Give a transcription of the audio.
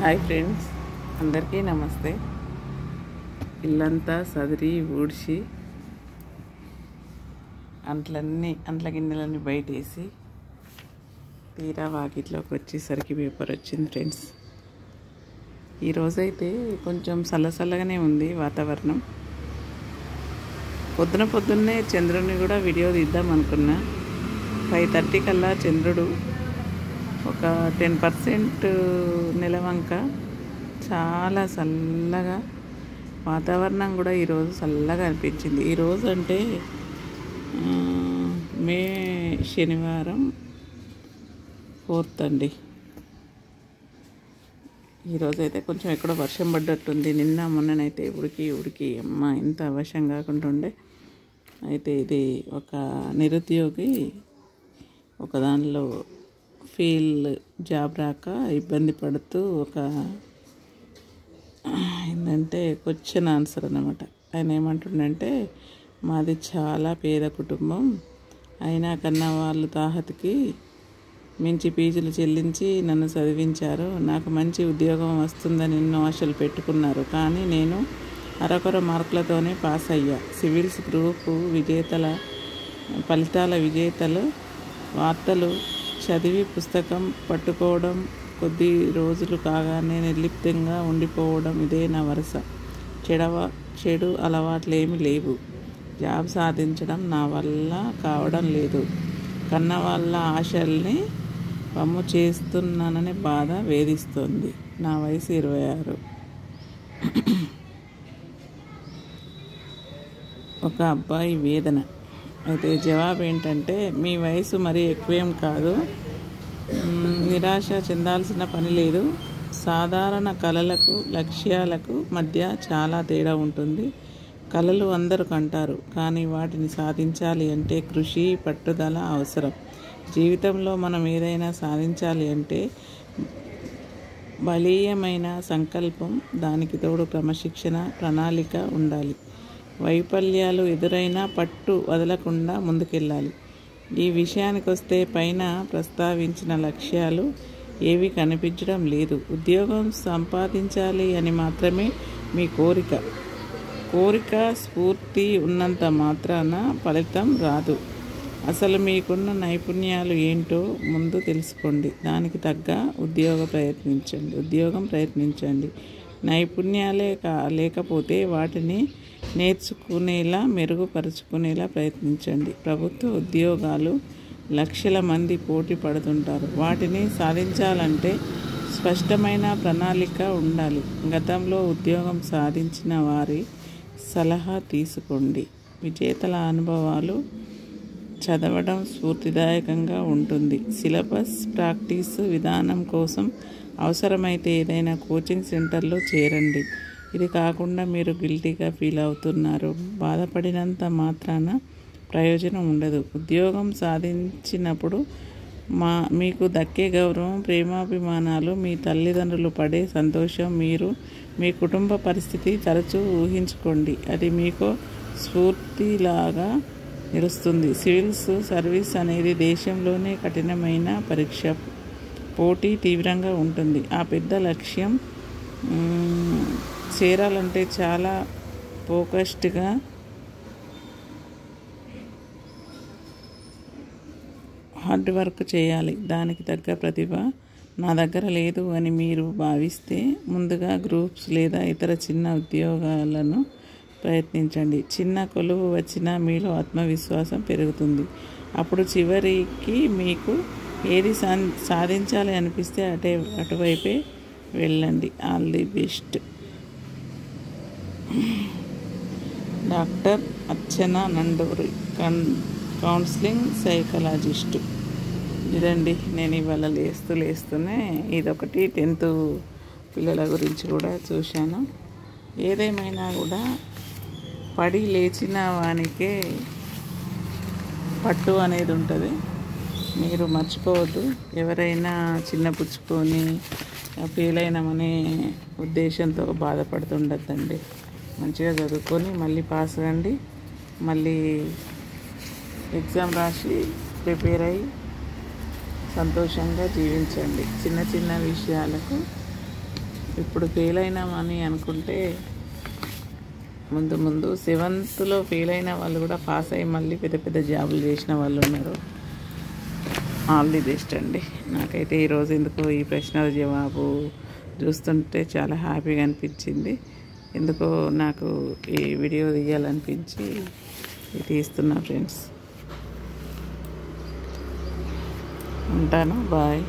Hi friends, అందరికీ నమస్తే. ఇల్లంతా సదిరి ఊడ్చి అంట్ల గిన్నెలన్నీ బయటేసి తీరా వాకిట్లోకి వచ్చేసరికి పేపర్ వచ్చింది ఫ్రెండ్స్. ఈరోజైతే కొంచెం చల్లగానే ఉంది వాతావరణం. పొద్దున్నే చంద్రుడిని కూడా వీడియో తీద్దాం అనుకున్నా. 5:30 కల్లా చంద్రుడు ఒక 10% నెలవంక, చాలా చల్లగా వాతావరణం కూడా ఈరోజు చల్లగా అనిపించింది. ఈరోజు అంటే మే శనివారం 4th అండి. ఈరోజైతే కొంచెం ఎక్కడో వర్షం పడ్డట్టుంది. నిన్న మొన్ననైతే ఉడికి అమ్మ ఇంత అవశ్యం కాకుండా ఉండే. అయితే ఇది ఒక నిరుద్యోగి ఒక దానిలో జాబ్ రాక ఇబ్బంది పడుతూ ఒక ఏంటంటే క్వశ్చన్ ఆన్సర్ అన్నమాట. ఆయన ఏమంటుండంటే, మాది చాలా పేద కుటుంబం, అయినా కన్నా వాళ్ళు తాహతకి మించి ఫీజులు చెల్లించి నన్ను చదివించారు. నాకు మంచి ఉద్యోగం వస్తుందని ఎన్నో ఆశలు పెట్టుకున్నారు, కానీ నేను అరకొర మార్కులతోనే పాస్ అయ్యా. సివిల్స్ గ్రూప్ ఫలితాల విజేతలు వార్తలు చదివి పుస్తకం పట్టుకోవడం, కొద్ది రోజులు కాగానే నిర్లిప్తంగా ఉండిపోవడం, ఇదే నా వరుస. చెడు అలవాట్లు ఏమీ లేవు. జాబ్ సాధించడం నా వల్ల కావడం లేదు. కన్న వాళ్ళ ఆశల్ని వమ్ము చేస్తున్నాననే బాధ వేధిస్తోంది. నా వయసు 26. ఒక అబ్బాయి వేదన. అయితే జవాబు ఏంటంటే, మీ వయసు మరీ ఎక్కువేం కాదు, నిరాశ చెందాల్సిన పని లేదు. సాధారణ కలలకు లక్ష్యాలకు మధ్య చాలా తేడా ఉంటుంది. కలలు అందరూ కంటారు, కానీ వాటిని సాధించాలి అంటే కృషి, పట్టుదల అవసరం. జీవితంలో మనం ఏదైనా సాధించాలి అంటే బలీయమైన సంకల్పం, దానికి తోడు క్రమశిక్షణ, ప్రణాళిక ఉండాలి. వైఫల్యాలు ఎదురైనా పట్టు వదలకుండా ముందుకెళ్ళాలి. ఈ విషయానికి వస్తే పైన ప్రస్తావించిన లక్ష్యాలు ఏవి కనిపించడం లేదు. ఉద్యోగం సంపాదించాలి అని మాత్రమే మీ కోరిక స్ఫూర్తి ఉన్నంత మాత్రాన ఫలితం రాదు. అసలు మీకున్న నైపుణ్యాలు ఏంటో ముందు తెలుసుకోండి, దానికి తగ్గ ఉద్యోగం ప్రయత్నించండి. నైపుణ్యాలే లేకపోతే వాటిని నేర్చుకునేలా, మెరుగుపరుచుకునేలా ప్రయత్నించండి. ప్రభుత్వ ఉద్యోగాలు లక్షల మంది పోటీ పడుతుంటారు. వాటిని సాధించాలంటే స్పష్టమైన ప్రణాళిక ఉండాలి. గతంలో ఉద్యోగం సాధించిన వారి సలహా తీసుకోండి. విజేతల అనుభవాలు చదవడం స్ఫూర్తిదాయకంగా ఉంటుంది. సిలబస్ ప్రాక్టీస్ విధానం కోసం అవసరమైతే ఏదైనా కోచింగ్ సెంటర్లో చేరండి. ఇది కాకుండా మీరు గిల్టీగా ఫీల్ అవుతున్నారు, బాధపడినంత మాత్రాన ప్రయోజనం ఉండదు. ఉద్యోగం సాధించినప్పుడు మీకు దక్కే గౌరవం, ప్రేమాభిమానాలు, మీ తల్లిదండ్రులు పడే సంతోషం, మీరు మీ కుటుంబ పరిస్థితి తరచూ ఊహించుకోండి. అది మీకు స్ఫూర్తిలాగా నిలుస్తుంది. సివిల్స్ సర్వీస్ అనేది దేశంలోనే కఠినమైన పరీక్ష. పోటీ తీవ్రంగా ఉంటుంది. ఆ పెద్ద లక్ష్యం చేరాలంటే చాలా ఫోకస్డ్గా హార్డ్ వర్క్ చేయాలి. దానికి తగ్గ ప్రతిభ నా దగ్గర లేదు అని మీరు భావిస్తే ముందుగా గ్రూప్స్ లేదా ఇతర చిన్న ఉద్యోగాలను ప్రయత్నించండి. చిన్న కొలువు వచ్చినా మీలో ఆత్మవిశ్వాసం పెరుగుతుంది. అప్పుడు చివరికి మీకు ఏది సాధించాలి అనిపిస్తే అటువైపే వెళ్ళండి. All the best. Doctor Archana Nanduri, counselling psychologist. ఇదండి, నేను ఇవాళ లేస్తూనే ఇదొకటి 10th పిల్లల గురించి కూడా చూశాను. ఏదేమైనా కూడా పడి లేచిన వానికే పట్టు అనేది ఉంటుంది. మీరు మర్చిపోవద్దు. ఎవరైనా చిన్నపుచ్చుకొని ఫెయిల్ అయినామనే ఉద్దేశంతో బాధపడుతుండద్దండి. మంచిగా చదువుకొని మళ్ళీ పాస్ కండి, మళ్ళీ ఎగ్జామ్ రాసి ప్రిపేర్ అయ్యి సంతోషంగా జీవించండి. చిన్న చిన్న విషయాలకు ఇప్పుడు ఫెయిల్ అయినామని అనుకుంటే ముందు ముందు 7th ఫెయిల్ అయిన వాళ్ళు కూడా పాస్ అయ్యి మళ్ళీ పెద్ద పెద్ద జాబులు చేసిన వాళ్ళు ఉన్నారు. ఆల్ ది బెస్ట్ అండి. నాకైతే ఈరోజు ఎందుకో ఈ ప్రశ్నల జవాబు చూస్తుంటే చాలా హ్యాపీగా అనిపించింది. ఎందుకో నాకు ఈ వీడియో తీయాలనిపించి తీస్తున్నా ఫ్రెండ్స్. ఉంటాను, బాయ్.